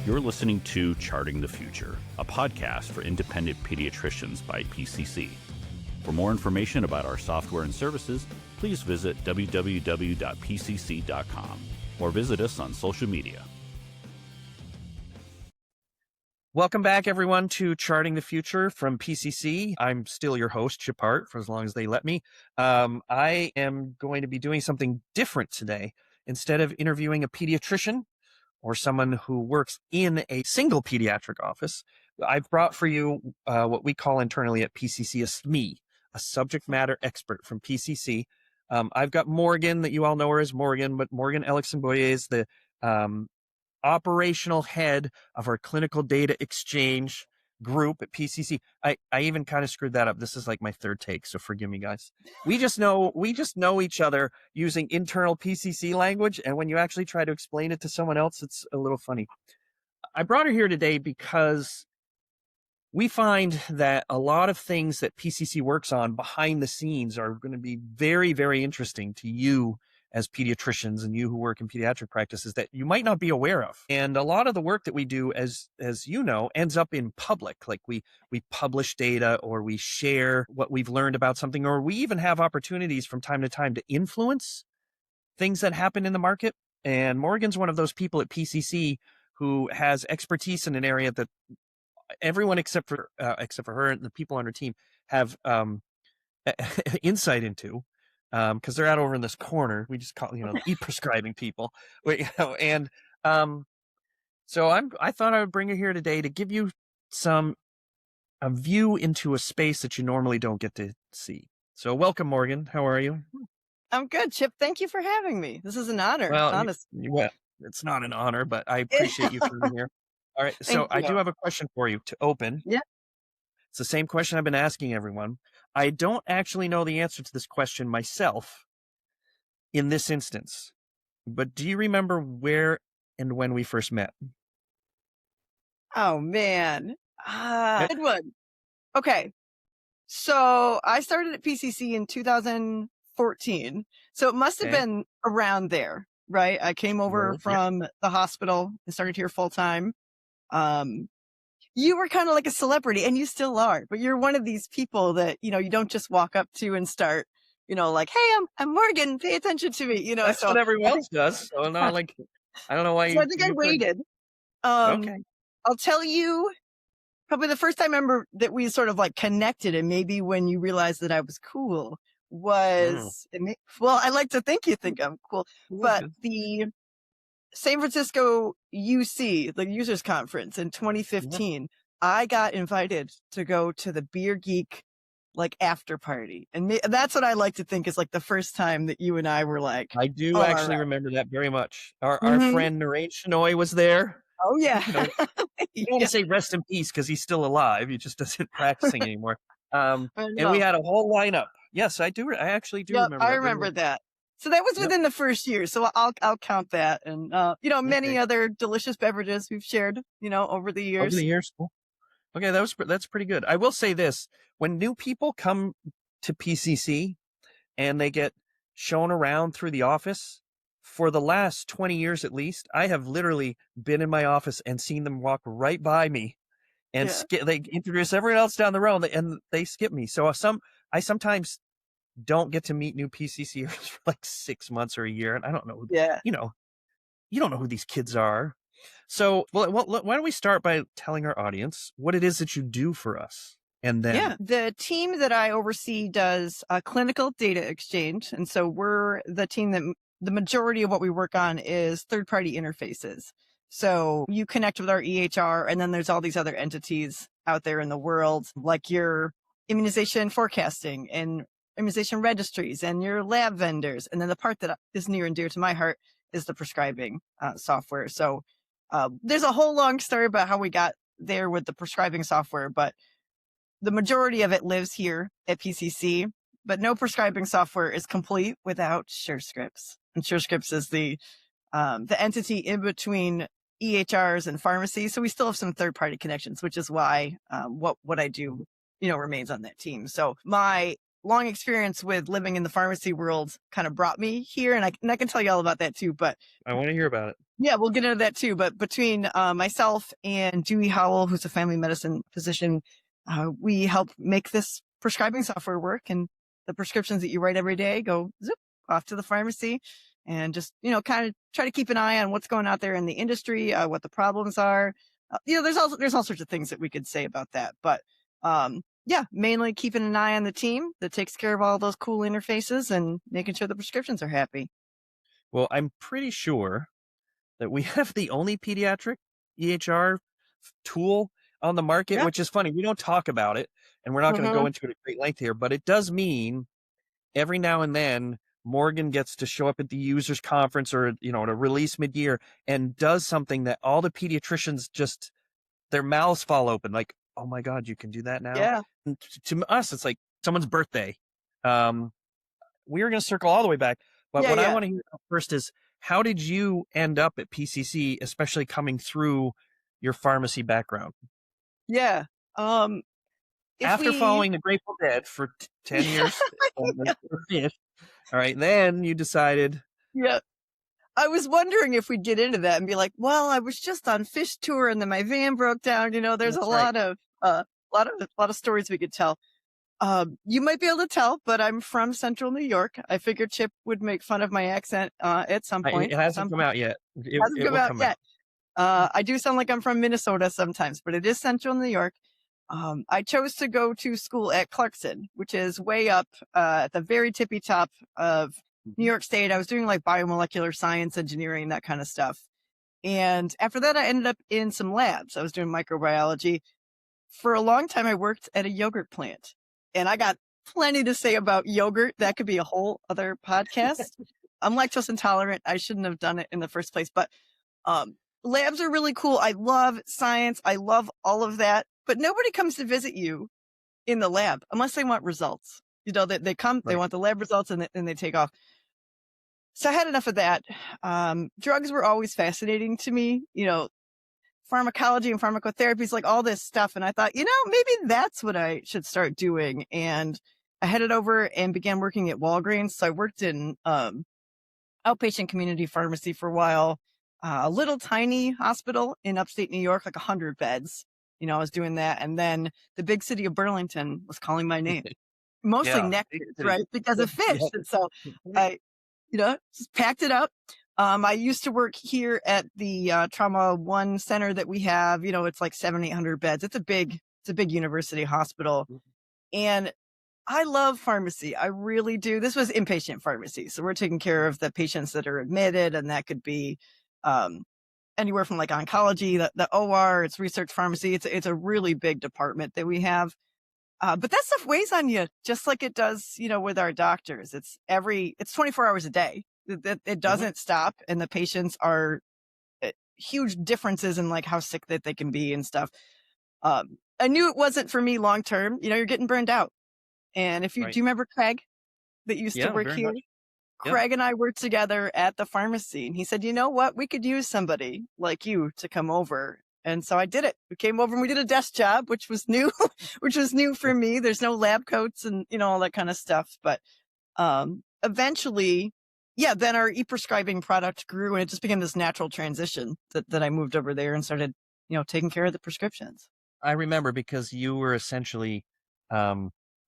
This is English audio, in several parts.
You're listening to Charting the Future, a podcast for independent pediatricians by PCC. For more information about our software and services, please visit www.pcc.com or visit us on social media. Welcome back, everyone, to Charting the Future from PCC. I'm still your host, Chip Hart, for as long as they let me. I am going to be doing something different today. Instead of interviewing a pediatrician or someone who works in a single pediatric office, I've brought for you what we call internally at PCC a SME, a subject matter expert from PCC. I've got Morgan, that you all know her as Morgan, but Morgan Ellixson-Boyea is the operational head of our clinical data exchange group at PCC. I even kind of screwed that up. This is like my third take, so forgive me, guys. We just know each other using internal PCC language, and when you actually try to explain it to someone else, it's a little funny. I brought her here today because we find that a lot of things that PCC works on behind the scenes are going to be very, very interesting to you as pediatricians and you who work in pediatric practices that you might not be aware of. And a lot of the work that we do, as you know, ends up in public. Like we publish data, or we share what we've learned about something, or we even have opportunities from time to time to influence things that happen in the market. And Morgan's one of those people at PCC who has expertise in an area that everyone except for her and the people on her team have insight into. Because they're out over in this corner. We just call, the e-prescribing people. So I thought I would bring her here today to give you a view into a space that you normally don't get to see. So welcome, Morgan. How are you? I'm good, Chip. Thank you for having me. This is an honor. Well, honestly. Well, it's not an honor, but I appreciate you for being here. All right. So I do have a question for you to open. Yeah. It's the same question I've been asking everyone. I don't actually know the answer to this question myself in this instance, but do you remember where and when we first met? Oh, man. Good one. Okay. So I started at PCC in 2014. So it must have been around there, right? I came over from the hospital and started here full time. You were kind of like a celebrity, and you still are, but you're one of these people that, you don't just walk up to and start, like, hey, I'm Morgan, pay attention to me, That's what everyone else does. So no, I don't know why so I think I waited. Okay. I'll tell you, probably the first time I remember that we sort of like connected, and maybe when you realized that I was cool was, well, I like to think you think I'm cool, but the San Francisco UC, the users conference in 2015, I got invited to go to the Beer Geek after party. And that's what I like to think is the first time that you and I were like. I do actually remember that very much. Our friend Narain Shenoy was there. Oh, yeah. You don't want to say rest in peace because he's still alive. He just doesn't practicing anymore. And we had a whole lineup. Yes, I do. I actually do remember that. I remember that. So that was within the first year. So I'll count that. And, many other delicious beverages we've shared, over the years. Over the years. Cool. Okay. That's pretty good. I will say this, when new people come to PCC and they get shown around through the office, for the last 20 years, at least, I have literally been in my office and seen them walk right by me and they introduce everyone else down the road and they skip me. So I sometimes don't get to meet new PCCers for 6 months or a year. And I don't know, you don't know who these kids are. So why don't we start by telling our audience what it is that you do for us? And then the team that I oversee does clinical data exchange. And so we're the team that the majority of what we work on is third-party interfaces. So you connect with our EHR, and then there's all these other entities out there in the world, like your immunization forecasting and immunization registries and your lab vendors. And then the part that is near and dear to my heart is the prescribing software. So there's a whole long story about how we got there with the prescribing software, but the majority of it lives here at PCC, but no prescribing software is complete without SureScripts. And SureScripts is the entity in between EHRs and pharmacies. So we still have some third-party connections, which is why what I do, remains on that team. So my long experience with living in the pharmacy world kind of brought me here. And I can tell you all about that too, but I want to hear about it. yeah, we'll get into that too. But between myself and Dewey Howell, who's a family medicine physician, we help make this prescribing software work, and the prescriptions that you write every day go zip off to the pharmacy, and just, kind of try to keep an eye on what's going out there in the industry, what the problems are. There's all sorts of things that we could say about that, but yeah, mainly keeping an eye on the team that takes care of all those cool interfaces and making sure the prescriptions are happy. Well, I'm pretty sure that we have the only pediatric EHR tool on the market, Yeah. which is funny. We don't talk about it, and we're not going to go into it at great length here, but it does mean every now and then Morgan gets to show up at the users conference or, at a release mid-year and does something that all the pediatricians just, their mouths fall open. Like, oh my God, you can do that now? Yeah. And to us, it's like someone's birthday. We were going to circle all the way back, but what I want to hear first is, how did you end up at PCC, especially coming through your pharmacy background? Yeah. After following the Grateful Dead for 10 years, all right, then you decided. Yeah. I was wondering if we'd get into that and be like, well, I was just on fish tour and then my van broke down. There's a lot of stories we could tell. You might be able to tell, but I'm from Central New York. I figured Chip would make fun of my accent at some point. It hasn't come out yet. It hasn't come out yet. I do sound like I'm from Minnesota sometimes, but it is Central New York. I chose to go to school at Clarkson, which is way up at the very tippy top of New York State. I was doing like biomolecular science, engineering, that kind of stuff. And after that, I ended up in some labs. I was doing microbiology. For a long time, I worked at a yogurt plant, and I got plenty to say about yogurt. That could be a whole other podcast. I'm lactose intolerant. I shouldn't have done it in the first place, but labs are really cool. I love science. I love all of that, but nobody comes to visit you in the lab unless they want results. They come, they want the lab results, and they take off. So I had enough of that. Drugs were always fascinating to me, pharmacology and pharmacotherapies, like all this stuff. And I thought, maybe that's what I should start doing. And I headed over and began working at Walgreens. So I worked in outpatient community pharmacy for a while, a little tiny hospital in upstate New York, like 100 beds. I was doing that. And then the big city of Burlington was calling my name, mostly nectar, right? Because of fish. And so I, just packed it up. I used to work here at the Trauma One Center that we have. It's like 700-800 beds. It's a big university hospital. And I love pharmacy. I really do. This was inpatient pharmacy. So we're taking care of the patients that are admitted, and that could be anywhere from like oncology, the OR, it's research pharmacy. It's a really big department that we have. But that stuff weighs on you just like it does, with our doctors. It's 24 hours a day. It doesn't stop. And the patients are huge differences in like how sick that they can be and stuff. I knew it wasn't for me long term. You're getting burned out. And do you remember Craig that used to work here? Craig and I worked together at the pharmacy, and he said, you know what? We could use somebody like you to come over. And so I did it. We came over and we did a desk job, which was new, for me. There's no lab coats and, all that kind of stuff. But eventually, then our e-prescribing product grew, and it just became this natural transition that I moved over there and started, taking care of the prescriptions. I remember, because you were essentially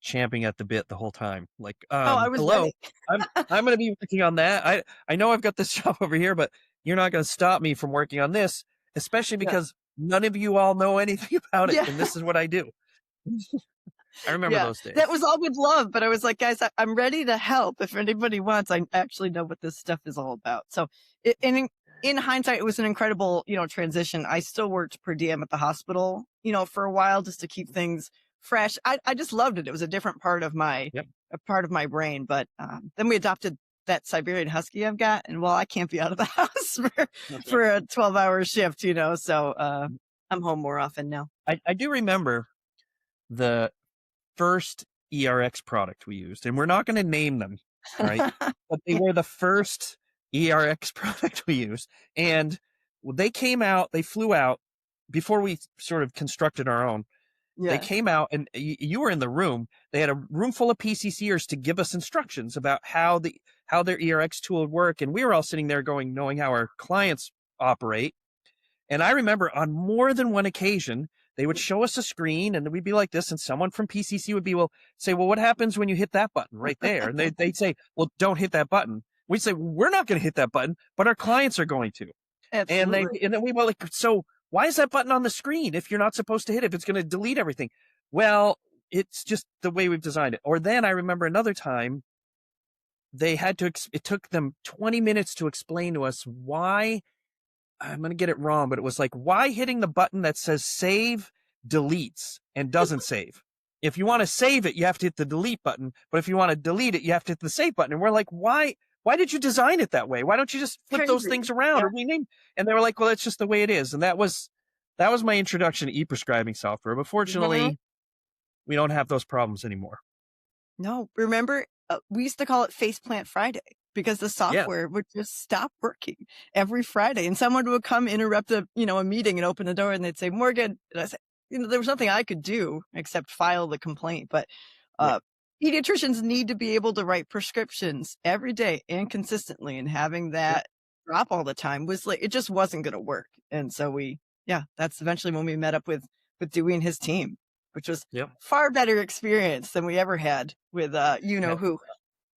champing at the bit the whole time. Like, I was hello, ready. I'm going to be working on that. I know I've got this job over here, but you're not going to stop me from working on this, especially because none of you all know anything about it. And this is what I do. I remember those days. That was all with love, but I was like, guys, I'm ready to help. If anybody wants, I actually know what this stuff is all about. So in hindsight, it was an incredible, transition. I still worked per diem at the hospital, for a while, just to keep things fresh. I just loved it. It was a different part of my brain. But then we adopted that Siberian Husky I've got, and I can't be out of the house for a 12-hour shift, so I'm home more often now. I do remember the first ERX product we used, and we're not going to name them, right? But they were the first ERX product we used, and they came out, they flew out before we sort of constructed our own. They came out, and you were in the room. They had a room full of PCCers to give us instructions about how their ERX tool would work. And we were all sitting there knowing how our clients operate. And I remember on more than one occasion, they would show us a screen and we'd be like this. And someone from PCC would say, well, what happens when you hit that button right there? And they'd say, well, don't hit that button. We'd say, well, we're not going to hit that button, but our clients are going to. Absolutely. And then we were like, so why is that button on the screen if you're not supposed to hit it, if it's going to delete everything? Well, it's just the way we've designed it. Or then I remember another time it took them 20 minutes to explain to us why, I'm going to get it wrong, but it was like, why hitting the button that says save deletes and doesn't save? If you want to save it, you have to hit the delete button. But if you want to delete it, you have to hit the save button. And we're like, why did you design it that way? Why don't you just flip those things around or rename? And they were like, well, it's just the way it is. And that was my introduction to e-prescribing software. But fortunately, we don't have those problems anymore. No, remember, we used to call it Faceplant Friday because the software would just stop working every Friday, and someone would come interrupt a meeting and open the door, and they'd say, Morgan, and I said, there was nothing I could do except file the complaint. But pediatricians need to be able to write prescriptions every day and consistently, and having that drop all the time was like, it just wasn't going to work. And so that's eventually when we met up with Dewey and his team, which was far better experience than we ever had with who.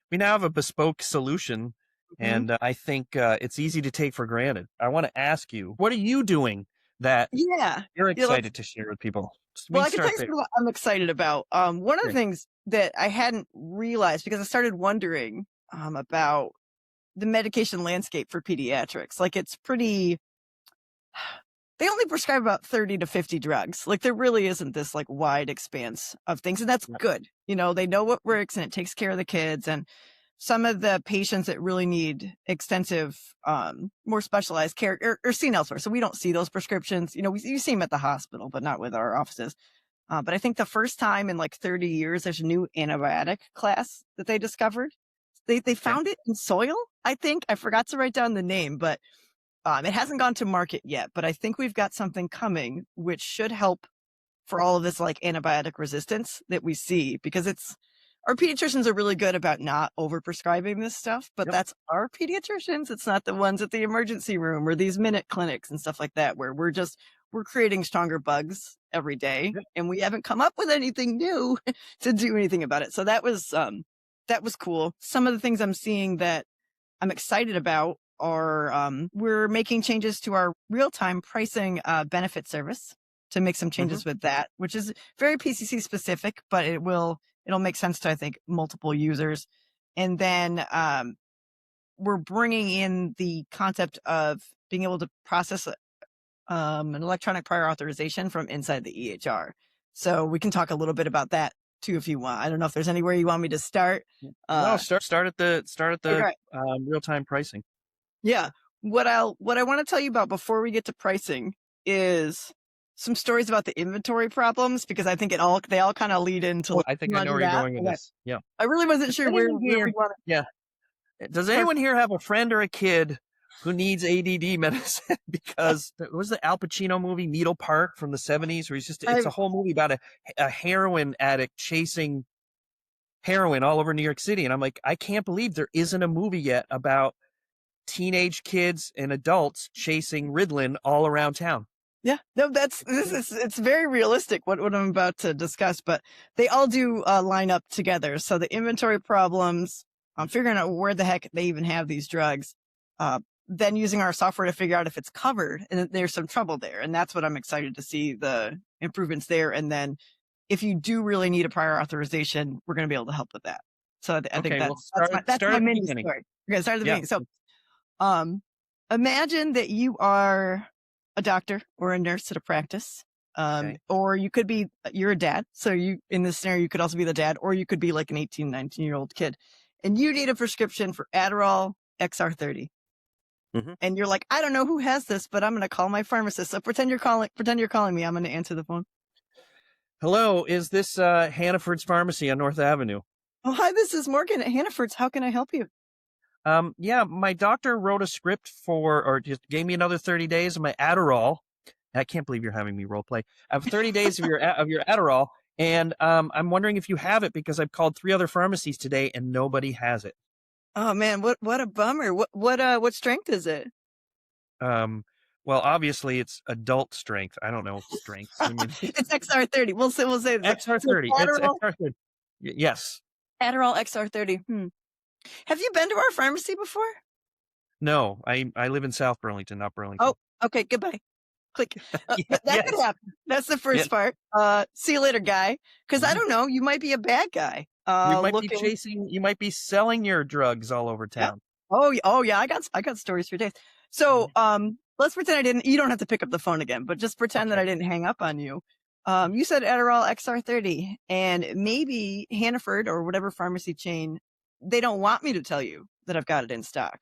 We now have a bespoke solution, and I think it's easy to take for granted. I want to ask you, what are you doing that you're excited to share with people? Well, I can tell you what I'm excited about. One of the things that I hadn't realized, because I started wondering about the medication landscape for pediatrics. Like, it's pretty... They only prescribe about 30 to 50 drugs. Like, there really isn't this like wide expanse of things. And that's good. They know what works and it takes care of the kids. And some of the patients that really need extensive, more specialized care are seen elsewhere. So we don't see those prescriptions. We see them at the hospital, but not with our offices. But I think the first time in like 30 years, there's a new antibiotic class that they discovered. They found it in soil, I think. I forgot to write down the name, but it hasn't gone to market yet, but I think we've got something coming which should help for all of this like antibiotic resistance that we see, because our pediatricians are really good about not overprescribing this stuff, but that's our pediatricians. It's not the ones at the emergency room or these minute clinics and stuff like that, where we're creating stronger bugs every day, and we haven't come up with anything new to do anything about it. So that was cool. Some of the things I'm seeing that I'm excited about are we're making changes to our real-time pricing benefit service to make some changes with that, which is very PCC specific, but it'll make sense to, I think, multiple users. And then we're bringing in the concept of being able to process an electronic prior authorization from inside the EHR. So we can talk a little bit about that too if you want. I don't know if there's anywhere you want me to start. No, start at the real-time pricing. Yeah. What I want to tell you about before we get to pricing is some stories about the inventory problems, because I think they all kind of lead into. I think I know where you're going with this. Yeah. I really wasn't sure where we wanted. Yeah. Does anyone here have a friend or a kid who needs ADD medicine? Because there was the Al Pacino movie Needle Park from the 70s, where it's a whole movie about a heroin addict chasing heroin all over New York City. And I'm like, I can't believe there isn't a movie yet about teenage kids and adults chasing Ritalin all around town. Yeah, no, it's very realistic what I'm about to discuss, but they all do line up together. So the inventory problems, figuring out where the heck they even have these drugs, then using our software to figure out if it's covered, and there's some trouble there. And that's what I'm excited to see, the improvements there. And then if you do really need a prior authorization, we're going to be able to help with that. So I think that's my mini story. We're going to start at the beginning. So imagine that you are a doctor or a nurse at a practice, or you could be, you're a dad. So in this scenario, you could also be the dad, or you could be like an 18, 19-year-old kid, and you need a prescription for Adderall XR30. And you're like, I don't know who has this, but I'm going to call my pharmacist. So pretend you're calling me. I'm going to answer the phone. Hello, is this Hannaford's Pharmacy on North Avenue? Oh, hi, this is Morgan at Hannaford's. How can I help you? Yeah, my doctor wrote a script or just gave me another 30 days of my Adderall, I can't believe you're having me role play. I have 30 days of your Adderall, and I'm wondering if you have it because I've called 3 other pharmacies today and nobody has it. Oh man, what a bummer. What strength is it? Well, obviously it's adult strength. I don't know strengths. I mean, It's XR30. We'll say this. XR30. It's Adderall, XR30. Yes. Adderall XR30. Have you been to our pharmacy before? No, I live in South Burlington, not Burlington. Oh, okay. Goodbye. Click. Yeah, That could happen. That's the first part. See you later, guy. Because I don't know, you might be a bad guy. You might be you might be selling your drugs all over town. Oh yeah. I got stories for days. So, let's pretend you don't have to pick up the phone again, but just pretend that I didn't hang up on you. You said Adderall XR30, and maybe Hannaford or whatever pharmacy chain, they don't want me to tell you that I've got it in stock.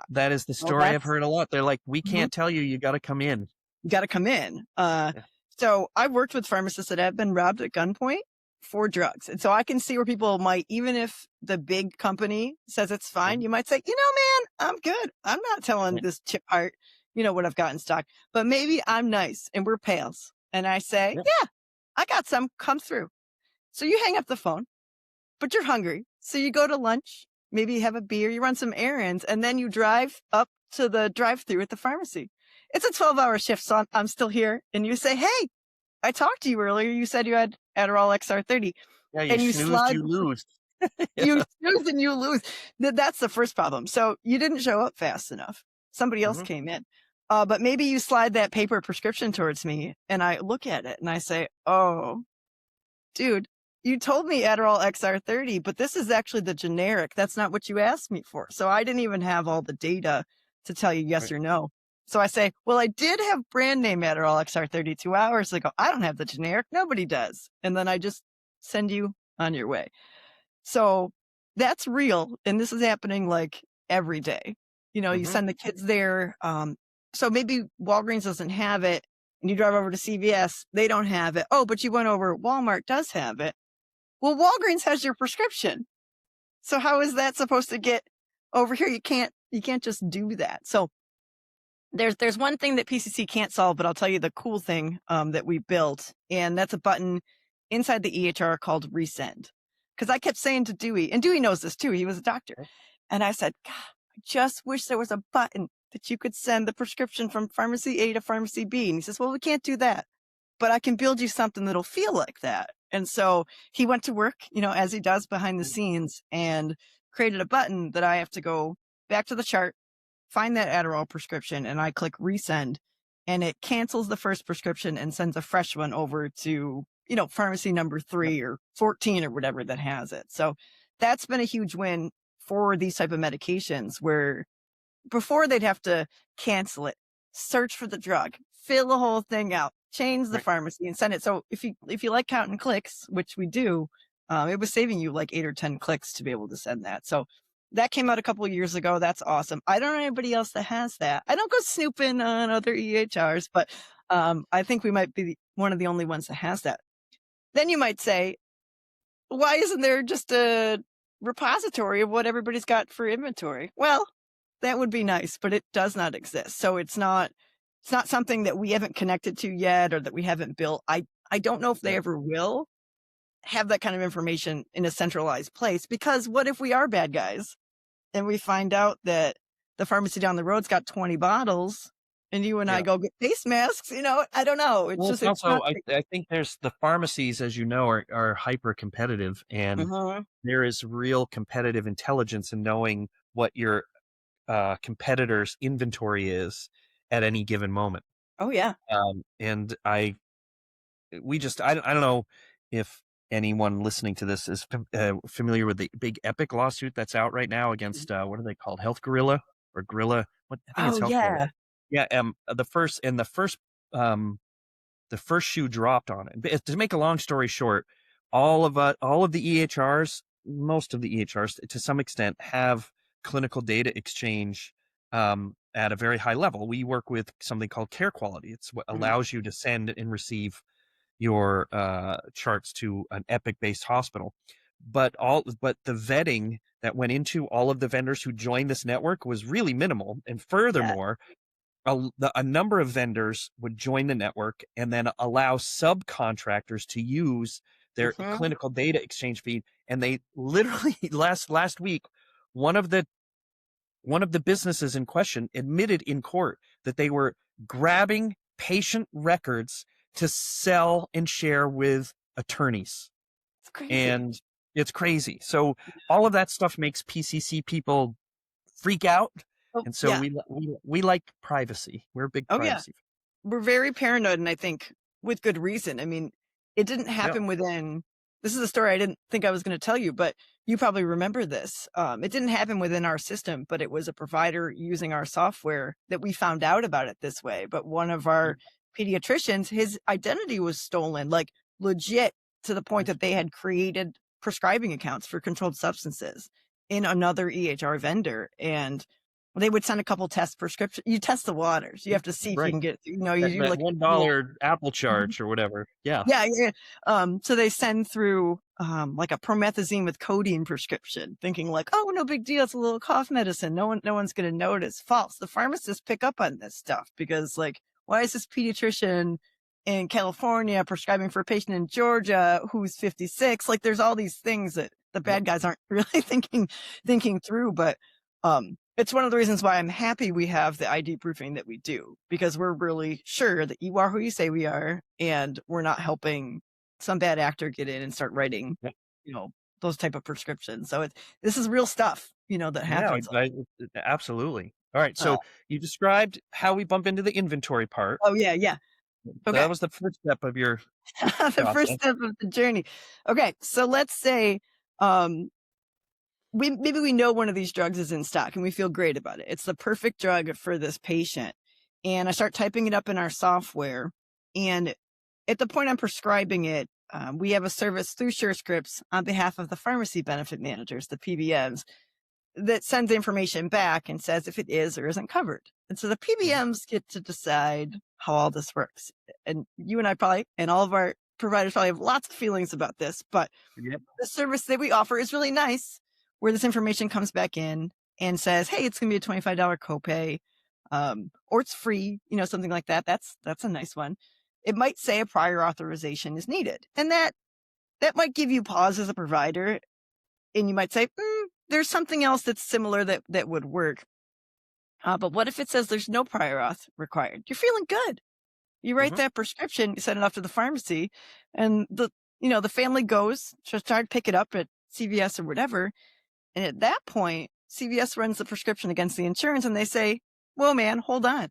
That is the story I've heard a lot. They're like, we can't tell you. You got to come in. You got to come in. So I've worked with pharmacists that have been robbed at gunpoint for drugs. And so I can see where people might, even if the big company says it's fine, you might say, man, I'm good. I'm not telling this chip heart, what I've got in stock, but maybe I'm nice and we're pals. And I say, yeah, I got some, come through. So you hang up the phone, but you're hungry. So you go to lunch, maybe you have a beer, you run some errands, and then you drive up to the drive-through at the pharmacy. It's a 12-hour shift, so I'm still here. And you say, hey, I talked to you earlier. You said you had Adderall XR30. Yeah, you snoozed, you lose. You snooze and you lose. That's the first problem. So you didn't show up fast enough. Somebody else came in. But maybe you slide that paper prescription towards me, and I look at it and I say, oh, dude, you told me Adderall XR30, but this is actually the generic. That's not what you asked me for. So I didn't even have all the data to tell you yes or no. So I say, well, I did have brand name Adderall XR30 2 hours ago. I don't have the generic. Nobody does. And then I just send you on your way. So that's real. And this is happening like every day. You send the kids there. So maybe Walgreens doesn't have it and you drive over to CVS. They don't have it. Oh, but you went over, Walmart does have it. Well, Walgreens has your prescription. So how is that supposed to get over here? You can't just do that. So there's one thing that PCC can't solve, but I'll tell you the cool thing that we built, and that's a button inside the EHR called resend. Because I kept saying to Dewey, and Dewey knows this too, he was a doctor, and I said, God, I just wish there was a button that you could send the prescription from pharmacy A to pharmacy B. And he says, well, we can't do that, but I can build you something that'll feel like that. And so he went to work, as he does behind the scenes, and created a button that I have to go back to the chart, find that Adderall prescription, and I click resend, and it cancels the first prescription and sends a fresh one over to, pharmacy number 3 or 14 or whatever that has it. So that's been a huge win for these type of medications, where before they'd have to cancel it, search for the drug, fill the whole thing out, change the pharmacy and send it. So if you like counting clicks, which we do, it was saving you like 8 or 10 clicks to be able to send that. So that came out a couple of years ago. That's awesome. I don't know anybody else that has that. I don't go snooping on other EHRs, but I think we might be one of the only ones that has that. Then you might say, why isn't there just a repository of what everybody's got for inventory? Well, that would be nice, but it does not exist. So it's not something that we haven't connected to yet or that we haven't built. I don't know if they ever will have that kind of information in a centralized place, because what if we are bad guys and we find out that the pharmacy down the road's got 20 bottles and you and I go get face masks? I don't know. I think there's the pharmacies, as you know, are hyper competitive, and there is real competitive intelligence in knowing what your competitor's inventory is at any given moment. Oh yeah. And I don't know if anyone listening to this is familiar with the big Epic lawsuit that's out right now against what are they called, Health Gorilla or Gorilla? What? I think it's Health Gorilla. Yeah. The first shoe dropped on it. But to make a long story short, all of the EHRs, most of the EHRs to some extent, have clinical data exchange at a very high level. We work with something called Care Quality. It's what allows you to send and receive your charts to an Epic-based hospital. But the vetting that went into all of the vendors who joined this network was really minimal. And furthermore, a number of vendors would join the network and then allow subcontractors to use their clinical data exchange feed. And they literally last week, one of the businesses in question admitted in court that they were grabbing patient records to sell and share with attorneys. It's crazy. And it's crazy. So all of that stuff makes PCC people freak out. And so we like privacy. We're a big privacy. We're very paranoid, and I think with good reason. I mean, it didn't happen within, this is a story I didn't think I was going to tell you, but you probably remember this. It didn't happen within our system, but it was a provider using our software that we found out about it this way. But one of our pediatricians, his identity was stolen, like legit, to the point that they had created prescribing accounts for controlled substances in another EHR vendor. And they would send a couple test prescriptions. You test the waters. You have to see if you can get, you do like $1 Apple charge or whatever. Yeah. So they send through like a promethazine with codeine prescription, thinking like, oh, no big deal. It's a little cough medicine. No one's going to notice. False. The pharmacists pick up on this stuff because, like, why is this pediatrician in California prescribing for a patient in Georgia who's 56? Like, there's all these things that the bad guys aren't really thinking through. But it's one of the reasons why I'm happy we have the ID proofing that we do, because we're really sure that you are who you say we are, and we're not helping some bad actor get in and start writing, those type of prescriptions. So this is real stuff, that happens. Absolutely. All right. So you described how we bump into the inventory part. Oh, yeah. Yeah. Okay. That was the first step of your first step of the journey. Okay. So let's say, maybe we know one of these drugs is in stock and we feel great about it. It's the perfect drug for this patient. And I start typing it up in our software. And at the point I'm prescribing it, we have a service through SureScripts on behalf of the pharmacy benefit managers, the PBMs, that sends the information back and says if it is or isn't covered. And so the PBMs get to decide how all this works. And you and I probably, and all of our providers probably have lots of feelings about this, but the service that we offer is really nice, where this information comes back in and says, hey, it's going to be a $25 copay, or it's free, something like that. That's a nice one. It might say a prior authorization is needed. And that might give you pause as a provider. And you might say, there's something else that's similar that would work. But what if it says there's no prior auth required? You're feeling good. You write that prescription, you send it off to the pharmacy, and the family goes to try to pick it up at CVS or whatever. And at that point, CVS runs the prescription against the insurance and they say, whoa, man, hold on.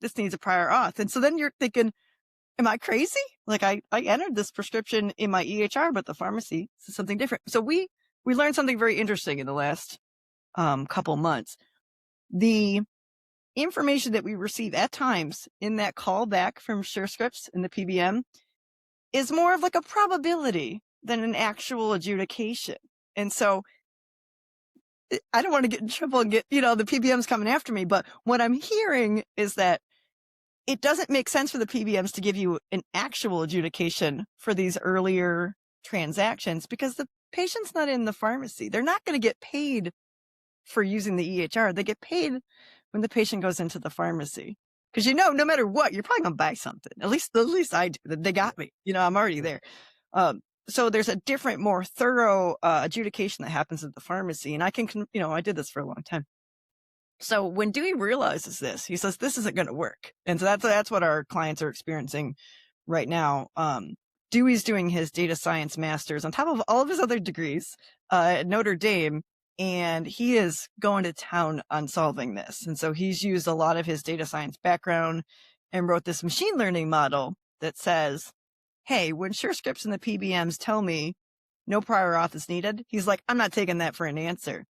This needs a prior auth. And so then you're thinking, am I crazy? Like I entered this prescription in my EHR, but the pharmacy says something different. So we learned something very interesting in the last couple months. The information that we receive at times in that callback from SureScripts and the PBM is more of like a probability than an actual adjudication. And so I don't want to get in trouble and get, the PBMs coming after me, but what I'm hearing is that it doesn't make sense for the PBMs to give you an actual adjudication for these earlier transactions because the patient's not in the pharmacy. They're not going to get paid for using the EHR. They get paid when the patient goes into the pharmacy. Because no matter what, you're probably going to buy something. At least I do. They got me. I'm already there. So there's a different, more thorough adjudication that happens at the pharmacy. And I I did this for a long time. So when Dewey realizes this, he says, this isn't going to work. And so that's what our clients are experiencing right now. Dewey's doing his data science master's on top of all of his other degrees at Notre Dame. And he is going to town on solving this. And so he's used a lot of his data science background and wrote this machine learning model that says, hey, when SureScripts and the PBMs tell me no prior auth is needed, he's like, I'm not taking that for an answer.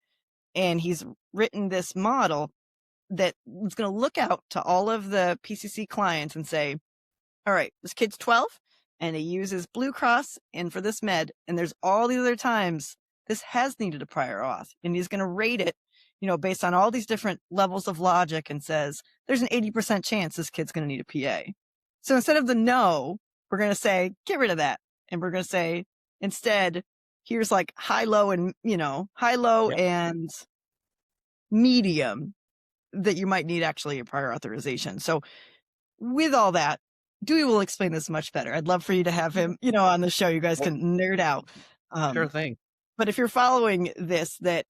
And he's written this model that is going to look out to all of the PCC clients and say, all right, this kid's 12 and he uses Blue Cross and for this med, and there's all the other times this has needed a prior auth. And he's going to rate it, based on all these different levels of logic and says, there's an 80% chance this kid's going to need a PA. So instead of the no, we're going to say, get rid of that. And we're going to say, instead, here's like high, low, and medium. that you might need actually a prior authorization. So with all that, Dewey will explain this much better. I'd love for you to have him, on the show. You guys can nerd out. Sure thing. But if you're following this, that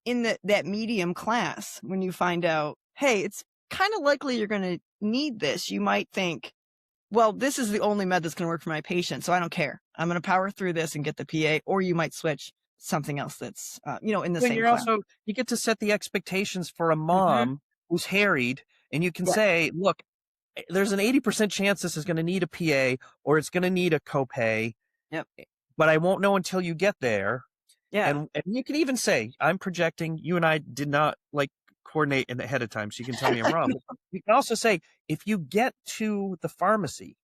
in that medium class, when you find out, hey, it's kind of likely you're going to need this, you might think, well, this is the only med that's going to work for my patient, so I don't care. I'm going to power through this and get the PA, or you might switch something else that's, in the same class. You get to set the expectations for a mom who's harried, and you can say, look, there's an 80% chance this is going to need a PA or it's going to need a copay. Yep. But I won't know until you get there. Yeah. And you can even say, I'm projecting, you and I did not coordinate ahead of time, so you can tell me I'm wrong. But you can also say, if you get to the pharmacy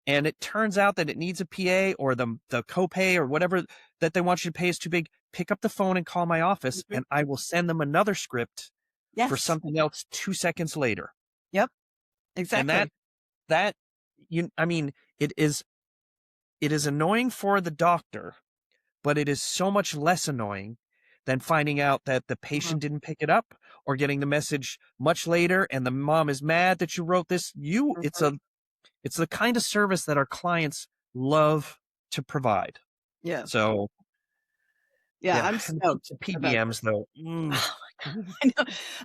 and it turns out that it needs a PA or the copay or whatever that they want you to pay is too big, pick up the phone and call my office and I will send them another script for something else 2 seconds later. Yep. Exactly. And it is annoying for the doctor, but it is so much less annoying than finding out that the patient didn't pick it up or getting the message much later and the mom is mad that you wrote this. It's the kind of service that our clients love to provide. Yeah. So I'm stoked. PBMs though. I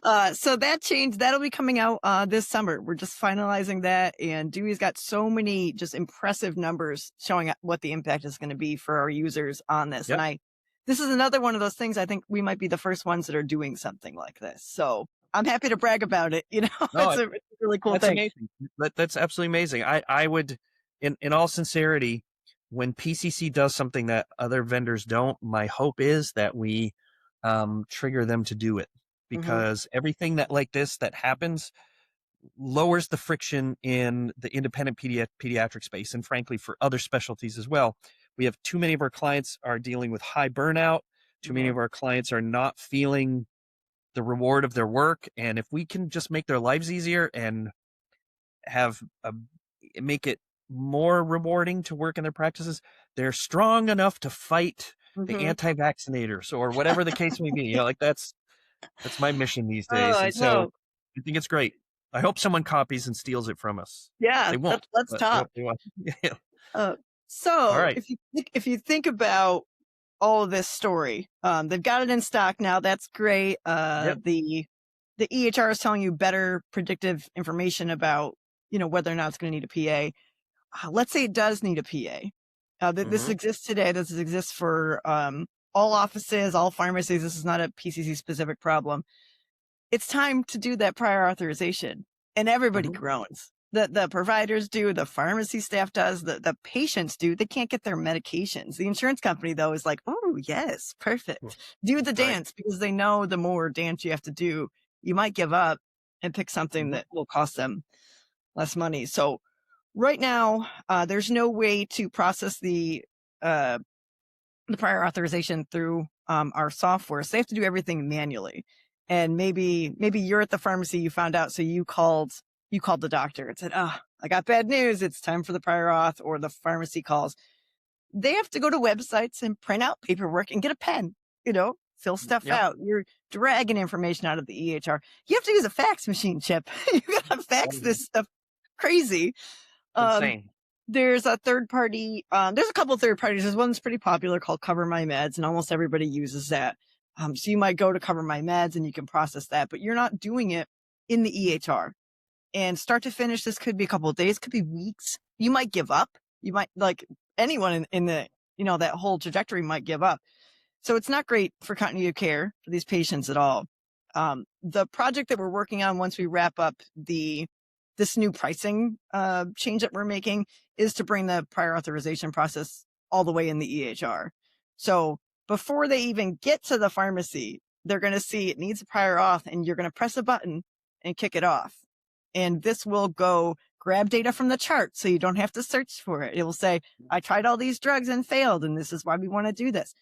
know. So that'll be coming out this summer. We're just finalizing that, and Dewey's got so many just impressive numbers showing what the impact is going to be for our users on this. Yep. And this is another one of those things. I think we might be the first ones that are doing something like this. So I'm happy to brag about it. It's a really cool thing. Amazing. That's absolutely amazing. I would, in all sincerity, when PCC does something that other vendors don't, my hope is that we trigger them to do it, because everything that happens lowers the friction in the independent pediatric space, and frankly for other specialties as well. We have too many of our clients are dealing with high burnout. Too many of our clients are not feeling the reward of their work, and if we can just make their lives easier and make it more rewarding to work in their practices, they're strong enough to fight the anti-vaccinators or whatever the case may be. that's my mission these days. I so I think it's great. I hope someone copies and steals it from us. Yeah, they won't. Let's talk. So all right. if you think about all of this story, they've got it in stock now. That's great. The EHR is telling you better predictive information about, whether or not it's going to need a PA. Let's say it does need a PA. This exists today. This exists for all offices, all pharmacies. This is not a PCC specific problem. It's time to do that prior authorization, and everybody groans. The providers do, the pharmacy staff does, the patients do. They can't get their medications. The insurance company though is like, oh yes, perfect. Do the dance, because they know the more dance you have to do, you might give up and pick something that will cost them less money. So right now, there's no way to process the prior authorization through our software. So they have to do everything manually. And maybe you're at the pharmacy, you found out, so you called the doctor and said, I got bad news. It's time for the prior auth, or the pharmacy calls. They have to go to websites and print out paperwork and get a pen, fill stuff out. You're dragging information out of the EHR. You have to use a fax machine, Chip. You got to fax this stuff crazy. Insane. There's a third party. There's a couple of third parties. There's one that's pretty popular called Cover My Meds, and almost everybody uses that. So you might go to Cover My Meds and you can process that, but you're not doing it in the EHR. And start to finish, this could be a couple of days, could be weeks. You might give up. You might, like anyone in the, that whole trajectory might give up. So it's not great for continuity of care for these patients at all. The project that we're working on, once we wrap up this new pricing change that we're making, is to bring the prior authorization process all the way in the EHR. So before they even get to the pharmacy, they're going to see it needs a prior auth, and you're going to press a button and kick it off. And this will go grab data from the chart, so you don't have to search for it. It will say, I tried all these drugs and failed, and this is why we want to do this.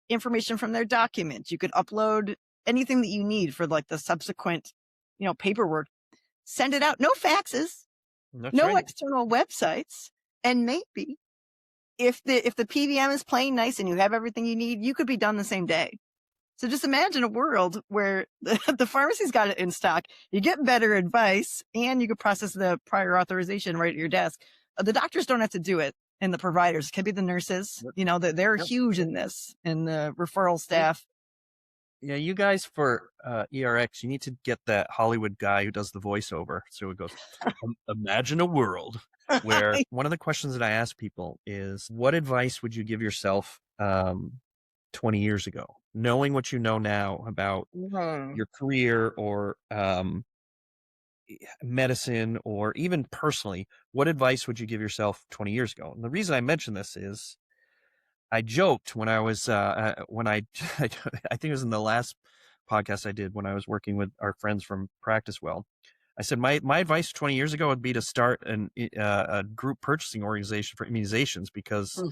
Information from their documents. You could upload anything that you need for the subsequent, paperwork. Send it out. No faxes, no external websites. And maybe if the PBM is playing nice and you have everything you need, you could be done the same day. So just imagine a world where the pharmacy's got it in stock. You get better advice and you can process the prior authorization right at your desk. The doctors don't have to do it. And the providers, it could be the nurses, Yep. you know, they're Yep. huge in this, and the referral staff. Yeah, you guys for ERX, you need to get that Hollywood guy who does the voiceover. So it goes, imagine a world where one of the questions that I ask people is, what advice would you give yourself 20 years ago? Knowing what you know now about your career or medicine or even personally, what advice would you give yourself 20 years ago? And the reason I mention this is I joked when I was when I think it was in the last podcast I did when I was working with our friends from Practice Well. I said my advice 20 years ago would be to start a group purchasing organization for immunizations because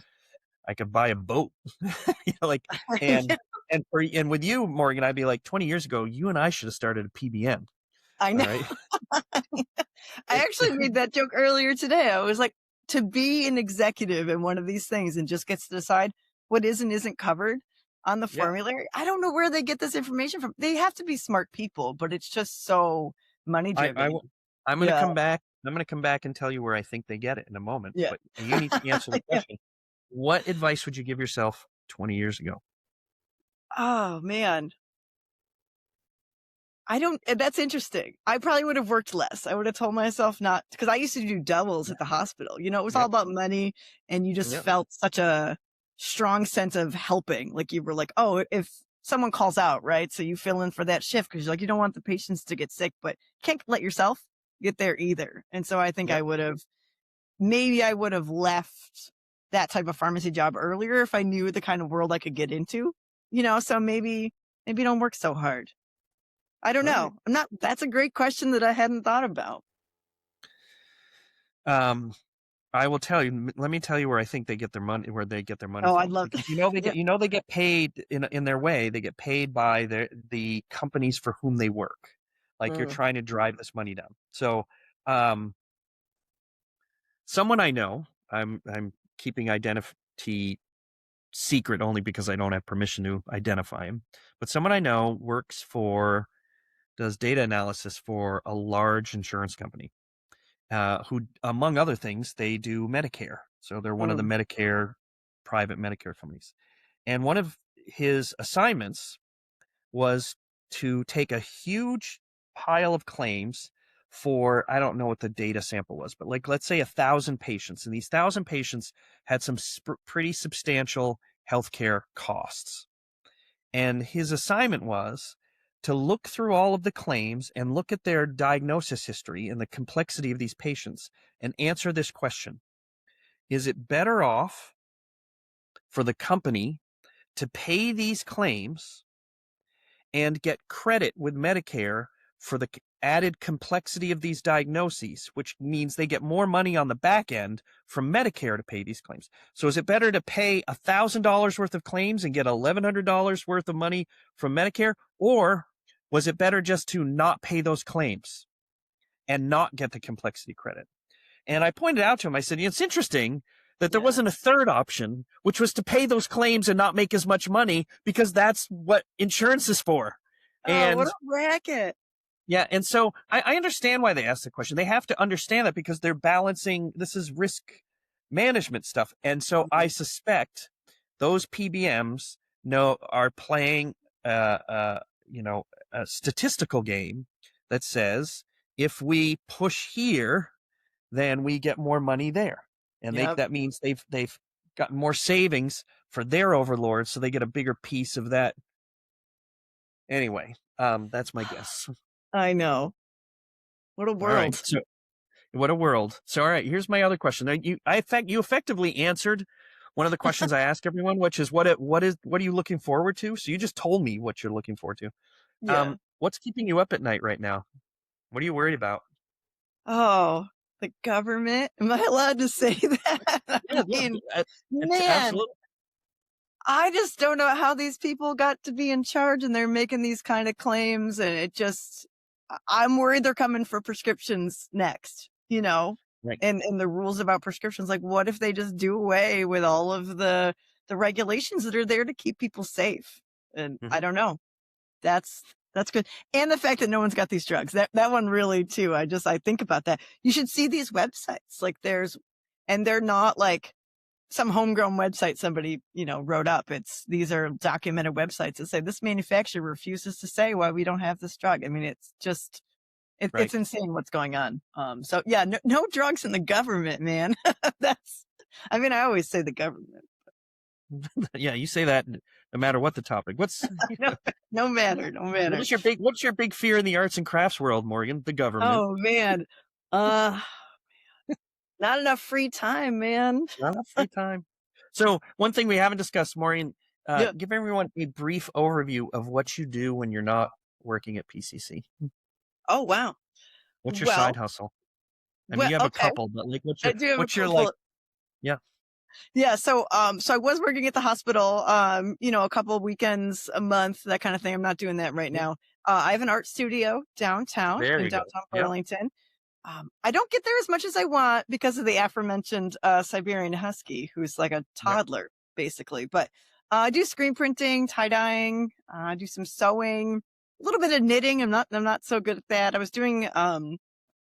I could buy a boat, you know, like and with you, Morgan, I'd be like 20 years ago, you and I should have started a PBM. I know. Right? I actually made that joke earlier today. I was like, to be an executive in one of these things and just gets to decide what is and isn't covered on the formulary. I don't know where they get this information from. They have to be smart people, but it's just so money driven. I'm going to come back. I'm going to come back and tell you where I think they get it in a moment. Yeah. But you need to answer the question. What advice would you give yourself 20 years ago? Oh man. That's interesting. I probably would have worked less. I would have told myself not, because I used to do doubles at the hospital. You know, it was all about money, and you just felt such a strong sense of helping. Like you were like, oh, if someone calls out, right? So you fill in for that shift because you're like, you don't want the patients to get sick, but you can't let yourself get there either. And so I think I would have left that type of pharmacy job earlier if I knew the kind of world I could get into, you know, so maybe don't work so hard. I don't know. That's a great question that I hadn't thought about. I will tell you, let me tell you where I think they get their money, from. Oh, I'd love to. They get paid in their way. They get paid by the companies for whom they work. Like you're trying to drive this money down. So, someone I know, I'm keeping identity secret only because I don't have permission to identify him, but someone I know does data analysis for a large insurance company, who, among other things, they do Medicare. So they're one of the private Medicare companies. And one of his assignments was to take a huge pile of claims for, I don't know what the data sample was, but like, let's say 1,000 patients. And these 1,000 patients had some pretty substantial healthcare costs. And his assignment was to look through all of the claims and look at their diagnosis history and the complexity of these patients and answer this question. Is it better off for the company to pay these claims and get credit with Medicare for the added complexity of these diagnoses, which means they get more money on the back end from Medicare to pay these claims? So is it better to pay $1,000 worth of claims and get $1,100 worth of money from Medicare? Or was it better just to not pay those claims and not get the complexity credit? And I pointed out to him, I said, it's interesting that there wasn't a third option, which was to pay those claims and not make as much money, because that's what insurance is for. And what a racket. Yeah. And so I understand why they asked the question. They have to understand that because they're balancing, this is risk management stuff. And so I suspect those PBMs are playing, a statistical game that says, if we push here, then we get more money there. And that means they've gotten more savings for their overlords, so they get a bigger piece of that. Anyway, that's my guess. I know. What a world. All right, so, what a world. So, all right, here's my other question. You effectively answered one of the questions I ask everyone, which is what are you looking forward to? So you just told me what you're looking forward to. Yeah. What's keeping you up at night right now? What are you worried about? Oh, the government. Am I allowed to say that? I mean, man, absolutely. I just don't know how these people got to be in charge and they're making these kind of claims. And I'm worried they're coming for prescriptions next, you know, right. And the rules about prescriptions. Like, what if they just do away with all of the regulations that are there to keep people safe? And Mhm. I don't know. That's good. And the fact that no one's got these drugs. That one really too. I think about that. You should see these websites. Like and they're not like some homegrown website somebody, wrote up. These are documented websites that say this manufacturer refuses to say why we don't have this drug. I mean, it's just Right. it's insane what's going on. So yeah, no drugs in the government, man. I always say the government. Yeah, you say that no matter what the topic. No matter. What's your big fear in the arts and crafts world, Morgan? The government. Oh man. Not enough free time, man. Not enough free time. So one thing we haven't discussed, Maureen, Yeah. give everyone a brief overview of what you do when you're not working at PCC. Oh wow. What's your side hustle? I mean, you have a couple, but like, I do have what's a your couple. like? Yeah. Yeah. So I was working at the hospital, a couple of weekends a month, that kind of thing. I'm not doing that right now. I have an art studio downtown There in you go. downtown Yep. Burlington. I don't get there as much as I want because of the aforementioned Siberian Husky, who's like a toddler, basically. But I do screen printing, tie dyeing, I do some sewing, a little bit of knitting. I'm not so good at that. I was doing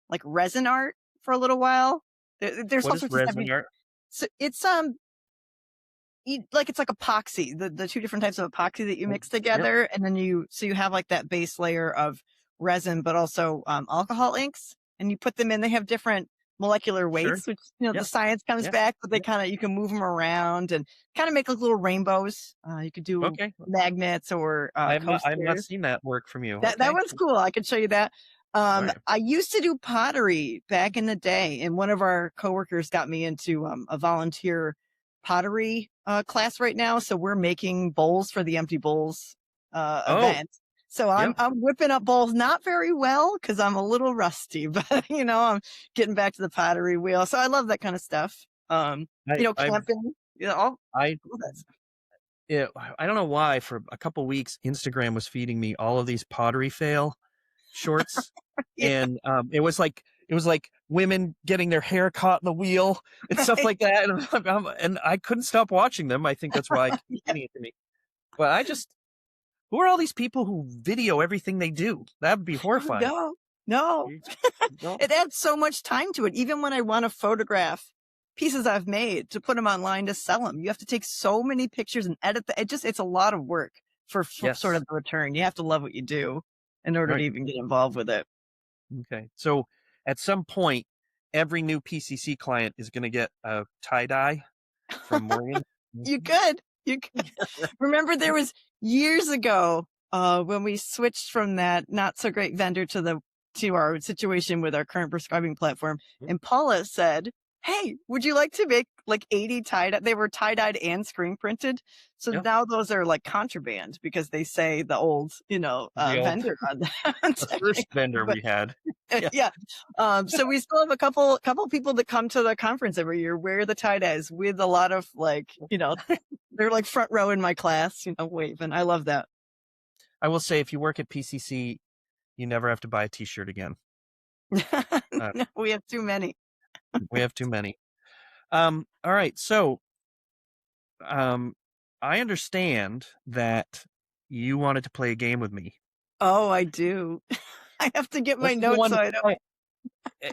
like resin art for a little while. There's What all is sorts of stuff. resin art? So it's it's like epoxy, the two different types of epoxy that you mix together, and then you have like that base layer of resin, but also alcohol inks. And you put them in, they have different molecular weights, which, the science comes back, but you can move them around and kind of make like little rainbows. You could do magnets or I've not coasters. seen that work from you. That one's cool. I could show you that. Right. I used to do pottery back in the day, and one of our coworkers got me into a volunteer pottery class right now. So we're making bowls for the Empty Bowls event. So I'm whipping up bowls, not very well because I'm a little rusty, but I'm getting back to the pottery wheel. So I love that kind of stuff. Camping, all that stuff. Yeah, I don't know why. For a couple weeks, Instagram was feeding me all of these pottery fail shorts, and it was like women getting their hair caught in the wheel and stuff like that, and I couldn't stop watching them. I think that's why I keep getting it to me. But who are all these people who video everything they do? That would be horrifying. No. It adds so much time to it. Even when I want to photograph pieces I've made to put them online to sell them, you have to take so many pictures and edit it's a lot of work for sort of the return. You have to love what you do in order to even get involved with it. Okay. So at some point, every new PCC client is going to get a tie-dye from Morgan. You could. Remember, there was years ago when we switched from that not so great vendor to our situation with our current prescribing platform, and Paula said, "Hey, would you like to make like 80 tie-dye?" They were tie-dyed and screen printed. So now those are like contraband because they say the old, vendor on that. The first vendor we had. Yeah. So we still have a couple people that come to the conference every year, wear the tie-dyes with a lot of like, they're like front row in my class, waving. I love that. I will say, if you work at PCC, you never have to buy a t-shirt again. No, we have too many. We have too many. All right. So, I understand that you wanted to play a game with me. Oh, I do. I have to get my notes so I don't.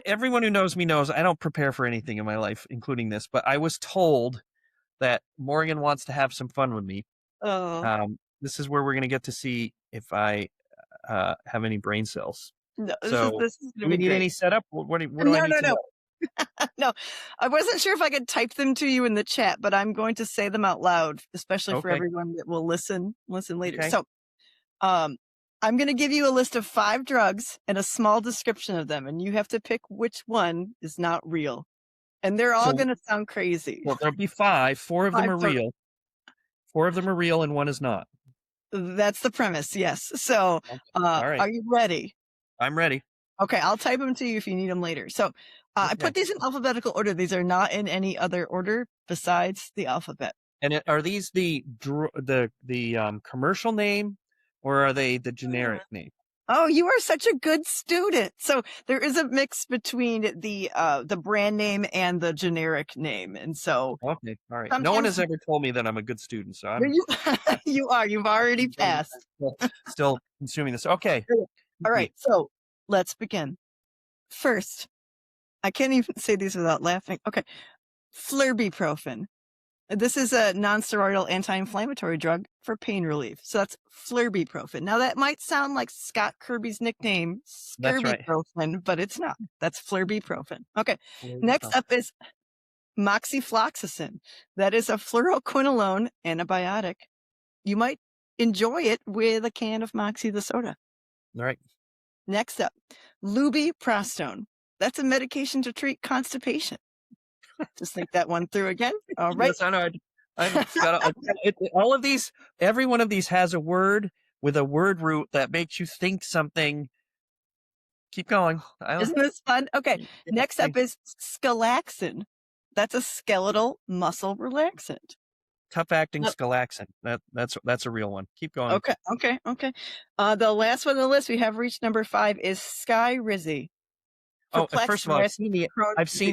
Everyone who knows me knows I don't prepare for anything in my life, including this, but I was told that Morgan wants to have some fun with me. Oh. This is where we're going to get to see if I have any brain cells. No, this is do we need any setup? What do I need to know? No, I wasn't sure if I could type them to you in the chat, but I'm going to say them out loud, especially for everyone that will listen later. Okay. So, I'm going to give you a list of 5 drugs and a small description of them, and you have to pick which one is not real. And they're all going to sound crazy. Well, there'll be 5. 4 of them are real. 4 of them are real, and 1 is not. That's the premise. Yes. So, all right. Are you ready? I'm ready. Okay, I'll type them to you if you need them later. So I put these in alphabetical order. These are not in any other order besides the alphabet. And are these the commercial name, or are they the generic name? Oh, you are such a good student. So there is a mix between the brand name and the generic name. And so Okay. All right. No one has ever told me that I'm a good student, so I'm you are. You've already passed. still consuming this. Okay. All right. So let's begin. First, I can't even say these without laughing. Okay. Flurbiprofen. This is a non-steroidal anti-inflammatory drug for pain relief. So that's flurbiprofen. Now that might sound like Scott Kirby's nickname, That's right. scurbiprofen, but it's not. That's flurbiprofen. Okay. Next up is moxifloxacin. That is a fluoroquinolone antibiotic. You might enjoy it with a can of Moxie the soda. All right. Next up, lubiprostone. That's a medication to treat constipation. Just think that one through again. All right. Yes, I know. I've got all of these. Every one of these has a word with a word root that makes you think something. Keep going. Isn't this fun? Okay. Next up is scalaxin. That's a skeletal muscle relaxant. Tough acting scalaxin. That's a real one. Keep going. Okay. The last one on the list, we have reached number 5 is Skyrizi. Oh, first of all, I've seen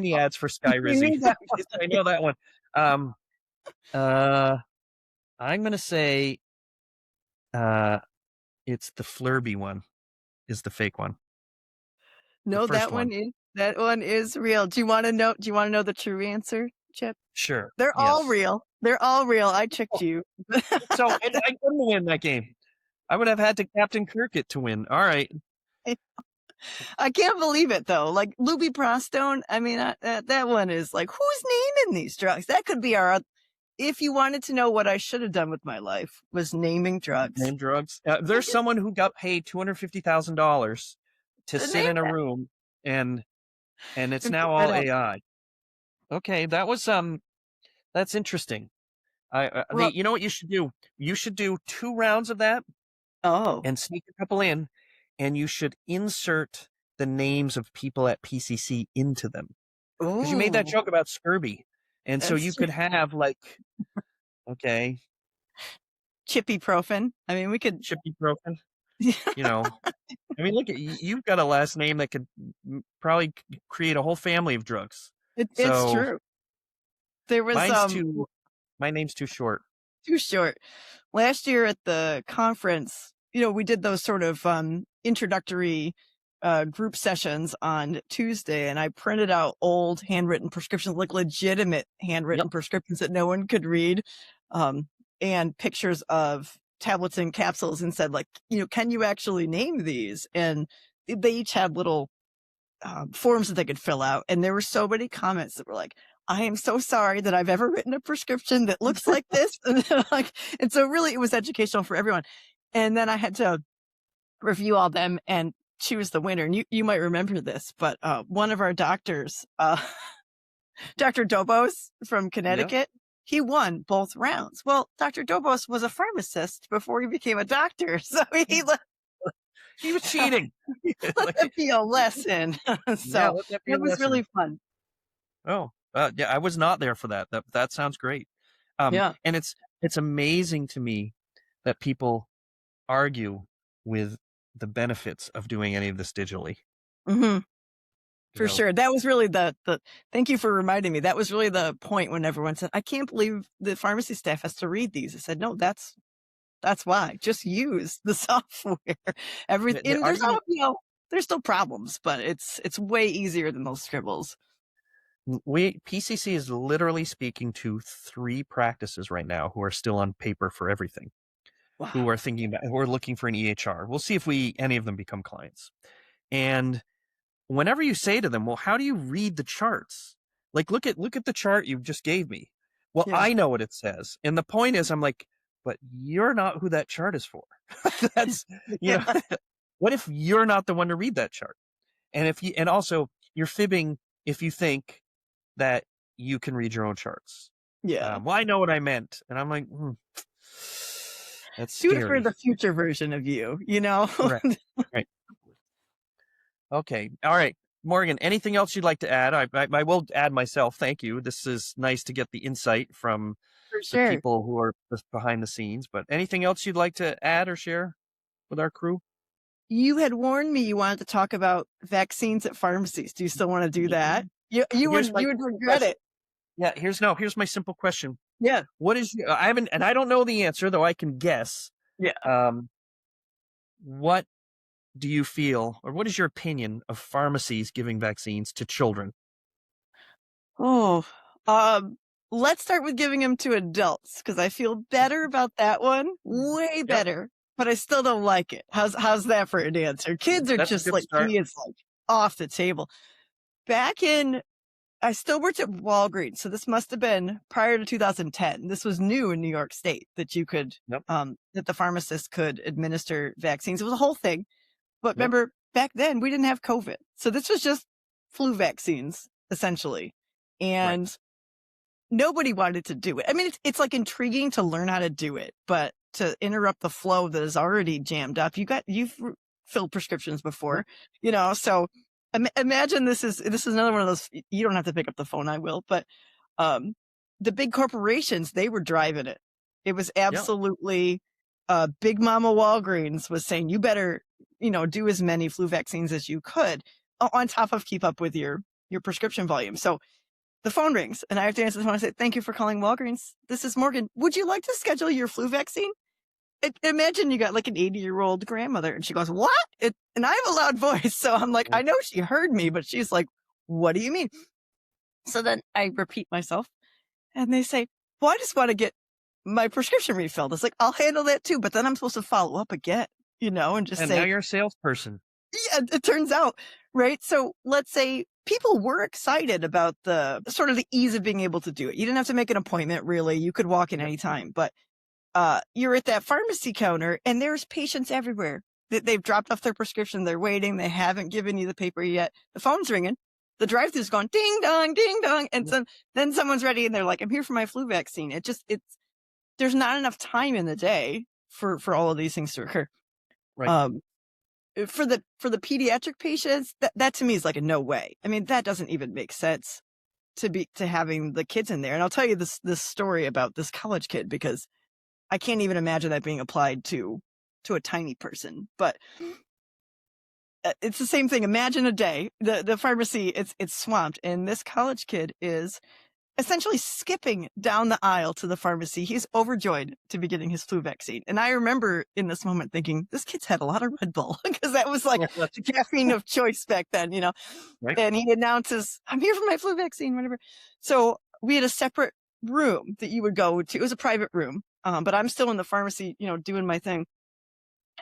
the ads for Skyrizi. I know that one. I'm going to say it's the Flurby one is the fake one. No, that one is real. Do you want to know the true answer, Chip? Sure. They're all real. They're all real. I tricked you. So I couldn't win that game. I would have had to Captain Kirk it to win. All right. I can't believe it though. Like lubiprostone. I mean, that one is like, who's naming these drugs? That could be if you wanted to know what I should have done with my life was naming drugs. Name drugs. There's someone who got paid $250,000 to sit in a room and it's now all AI. Okay. That was, that's interesting. You know what you should do? You should do 2 rounds of that. Oh. And sneak a couple in. And you should insert the names of people at PCC into them. Because you made that joke about scurvy. And so you could have okay. Chippyprofen. I mean, we could. Chippyprofen. You know, I mean, look, you've got a last name that could probably create a whole family of drugs. It's true. There was my name's too short. Too short. Last year at the conference, we did those sort of introductory group sessions on Tuesday, and I printed out old handwritten prescriptions, like legitimate handwritten prescriptions that no one could read, and pictures of tablets and capsules, and said, can you actually name these? And they each had little forms that they could fill out, and there were so many comments that were like, I am so sorry that I've ever written a prescription that looks like this. And so really it was educational for everyone. And then I had to review all them and choose the winner. And you might remember this, but one of our doctors, Dr. Dobos from Connecticut, he won both rounds. Well, Dr. Dobos was a pharmacist before he became a doctor. So he was cheating. Let that be a lesson. So it was really fun. Oh, yeah, I was not there for that. That sounds great. And it's amazing to me that people argue with the benefits of doing any of this digitally. Mm-hmm. For sure. That was really the thank you for reminding me. That was really the point when everyone said, I can't believe the pharmacy staff has to read these. I said, no, that's why. Just use the software. Everything. There's still problems, but it's way easier than those scribbles. PCC is literally speaking to 3 practices right now who are still on paper for everything. Wow. Who are looking for an EHR. We'll see if any of them become clients. And whenever you say to them, well, how do you read the charts? Like, look at the chart you just gave me. Well, I know what it says. And the point is, I'm like, but you're not who that chart is for. That's, what if you're not the one to read that chart? And also you're fibbing if you think that you can read your own charts. Yeah. Well, I know what I meant. And I'm like, that's scary. Do it for the future version of you, Right. Okay. All right. Morgan, anything else you'd like to add? I will add myself. Thank you. This is nice to get the insight from the people who are behind the scenes. But anything else you'd like to add or share with our crew? You had warned me you wanted to talk about vaccines at pharmacies. Do you still want to do that? You Here's my would regret it. Yeah, here's my simple question. Yeah. I haven't, and I don't know the answer, though I can guess. Yeah. What do you feel, or what is your opinion of pharmacies giving vaccines to children? Oh, let's start with giving them to adults because I feel better about that one, way better. But I still don't like it. How's that for an answer? Kids are That's a just good like, start. to me, it's like off the table. I still worked at Walgreens, so this must have been prior to 2010. This was new in New York State that you could, that the pharmacist could administer vaccines. It was a whole thing. But remember, back then we didn't have COVID. So this was just flu vaccines, essentially. And nobody wanted to do it. I mean, it's like intriguing to learn how to do it, but to interrupt the flow that is already jammed up, you've filled prescriptions before, so imagine this is another one of those, you don't have to pick up the phone, I will, but, the big corporations, they were driving it. It was absolutely, Big Mama Walgreens was saying, you better, do as many flu vaccines as you could on top of keep up with your prescription volume. So the phone rings and I have to answer the phone. I say, thank you for calling Walgreens. This is Morgan. Would you like to schedule your flu vaccine? Imagine you got like an 80-year-old grandmother and she goes, what? And I have a loud voice. So I'm like, I know she heard me, but she's like, what do you mean? So then I repeat myself and they say, well, I just want to get my prescription refilled. It's like, I'll handle that too. But then I'm supposed to follow up again, and just And say, now you're a salesperson. yeah, it turns out, right? So let's say people were excited about the sort of the ease of being able to do it. You didn't have to make an appointment, really. You could walk in anytime, but you're at that pharmacy counter and there's patients everywhere. They've dropped off their prescription. They're waiting. They haven't given you the paper yet. The phone's ringing. The drive-thru's going ding dong, ding dong. And then someone's ready and they're like, I'm here for my flu vaccine. There's not enough time in the day for all of these things to occur. Right. For the pediatric patients, that to me is like a no way. I mean, that doesn't even make sense to having the kids in there. And I'll tell you this story about this college kid because I can't even imagine that being applied to a tiny person. But it's the same thing. Imagine a day, the pharmacy, it's swamped, and this college kid is essentially skipping down the aisle to the pharmacy. He's overjoyed to be getting his flu vaccine. And I remember in this moment thinking, this kid's had a lot of Red Bull because that was like the caffeine of choice back then, Right. And he announces, I'm here for my flu vaccine, whatever. So we had a separate room that you would go to. It was a private room. But I'm still in the pharmacy, doing my thing.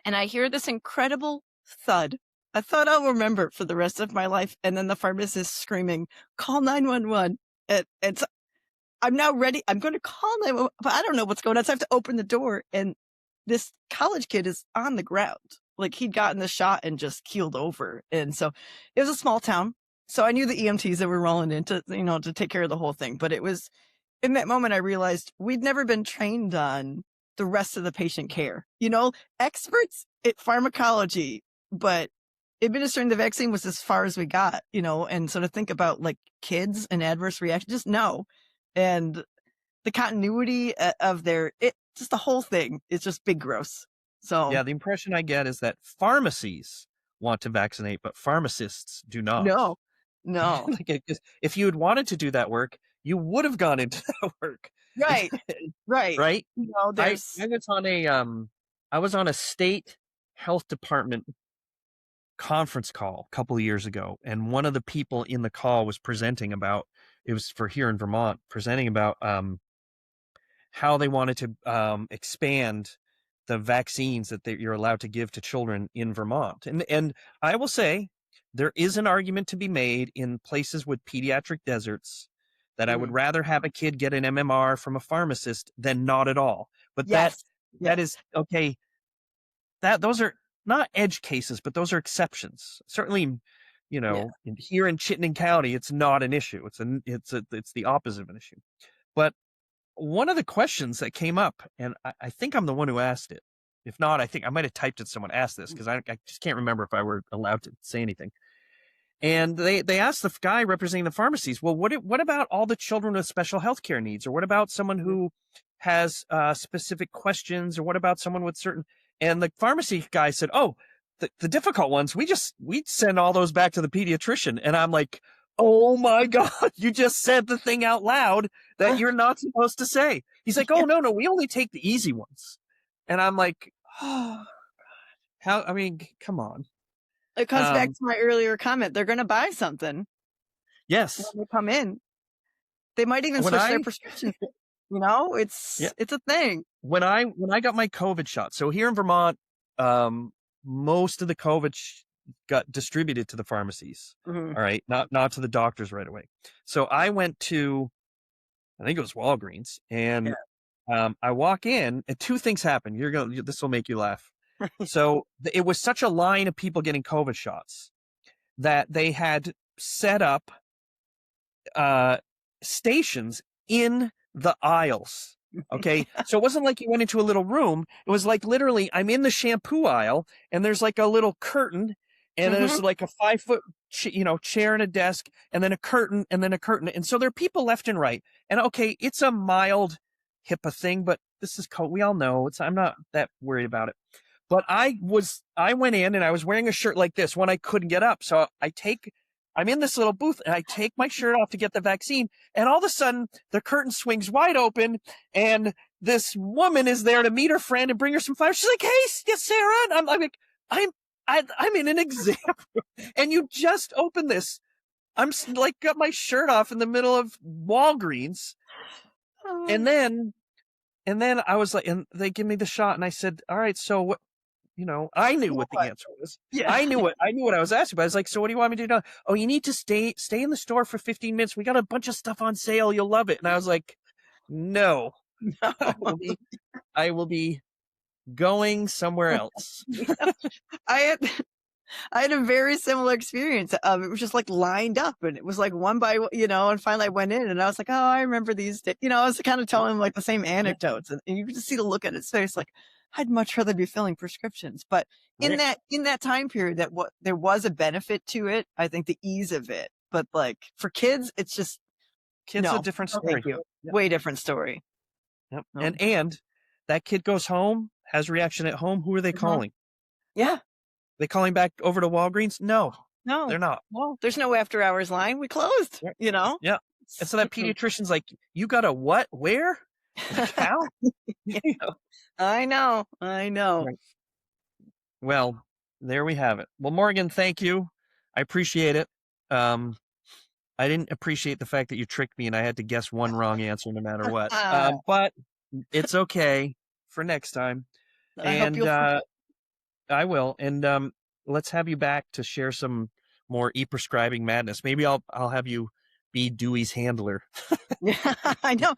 And I hear this incredible thud. A thud I'll remember for the rest of my life. And then the pharmacist screaming, call 911. And so I'm now ready. I'm going to call 911, but I don't know what's going on. So I have to open the door. And this college kid is on the ground. Like he'd gotten the shot and just keeled over. And so it was a small town. So I knew the EMTs that were rolling in to take care of the whole thing. But it was, in that moment, I realized we'd never been trained on the rest of the patient care. Experts at pharmacology, but administering the vaccine was as far as we got, and so to think about like kids and adverse reactions, just no. And the continuity of just the whole thing is just big gross. So yeah, the impression I get is that pharmacies want to vaccinate, but pharmacists do not. No. Like if you had wanted to do that work, you would have gone into that work. Right. Right. There's I was on a state health department conference call a couple of years ago, and one of the people in the call was presenting about, it was for here in Vermont, presenting about how they wanted to expand the vaccines that you're allowed to give to children in Vermont. And I will say there is an argument to be made in places with pediatric deserts that I would rather have a kid get an MMR from a pharmacist than not at all. But that is okay. Those are not edge cases, but those are exceptions. Certainly, here in Chittenden County, it's not an issue. It's the opposite of an issue. But one of the questions that came up, and I think I'm the one who asked it. If not, I think I might have typed it. Someone asked this because I just can't remember if I were allowed to say anything. And they asked the guy representing the pharmacies, well, what about all the children with special healthcare needs? Or what about someone who has specific questions? Or what about someone with certain... And the pharmacy guy said, oh, the difficult ones, we'd send all those back to the pediatrician. And I'm like, oh my God, you just said the thing out loud that you're not supposed to say. He's like, oh, no, we only take the easy ones. And I'm like, oh, I mean, come on. It comes back to my earlier comment. They're going to buy something. Yes. When they come in. They might even switch their prescription. It's a thing. When I got my COVID shot, so here in Vermont, most of the COVID got distributed to the pharmacies. Mm-hmm. All right, not to the doctors right away. So I went to, I think it was Walgreens, and I walk in, and two things happen. This will make you laugh. So it was such a line of people getting COVID shots that they had set up stations in the aisles. Okay. So it wasn't like you went into a little room. It was like literally I'm in the shampoo aisle and there's like a little curtain and there's like a 5-foot, chair and a desk and then a curtain and then a curtain. And so there are people left and right. And okay, it's a mild HIPAA thing, but this is we all know I'm not that worried about it. But I went in and I was wearing a shirt like this when I couldn't get up. So I'm in this little booth and I take my shirt off to get the vaccine. And all of a sudden the curtain swings wide open and this woman is there to meet her friend and bring her some flowers. She's like, hey, yes, Sarah. And I'm like, I'm in an exam and you just opened this. I'm like, got my shirt off in the middle of Walgreens. And then I was like, and they give me the shot and I said, all right, so what? I knew what the answer was. Yeah. I knew what I was asking, but I was like, so what do you want me to do now? Oh, you need to stay in the store for 15 minutes. We got a bunch of stuff on sale. You'll love it. And I was like, no. I will be going somewhere else. I had a very similar experience. It was just like lined up and it was like one by, and finally I went in and I was like, oh, I remember these days. I was kind of telling him like the same anecdotes and you could just see the look at his face. Like, I'd much rather be filling prescriptions, but in that time period there was a benefit to it. I think the ease of it, but like for kids, it's just a different story. Thank you. Yep. Way different story. Yep. No. And that kid goes home, has reaction at home. Who are they calling? Yeah. They calling back over to Walgreens? No, they're not. Well, there's no after hours line. We closed, Yeah. And so that pediatrician's like, you got a what? Where? How? I know. Right. Well, there we have it. Well, Morgan, thank you. I appreciate it. I didn't appreciate the fact that you tricked me and I had to guess one wrong answer no matter what. But it's okay for next time. I will. And let's have you back to share some more e-prescribing madness. Maybe I'll have you be Dewey's handler. Yeah, I know.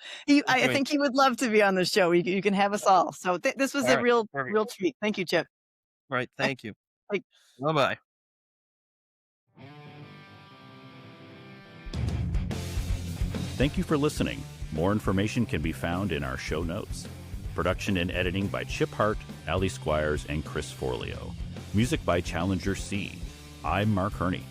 I think he would love to be on the show. You can have us all. So this was a real treat. Thank you, Chip. Right. Thank you. Bye-bye. Thank you for listening. More information can be found in our show notes. Production and editing by Chip Hart, Ali Squires, and Chris Forleo. Music by Challenger C. I'm Mark Herney.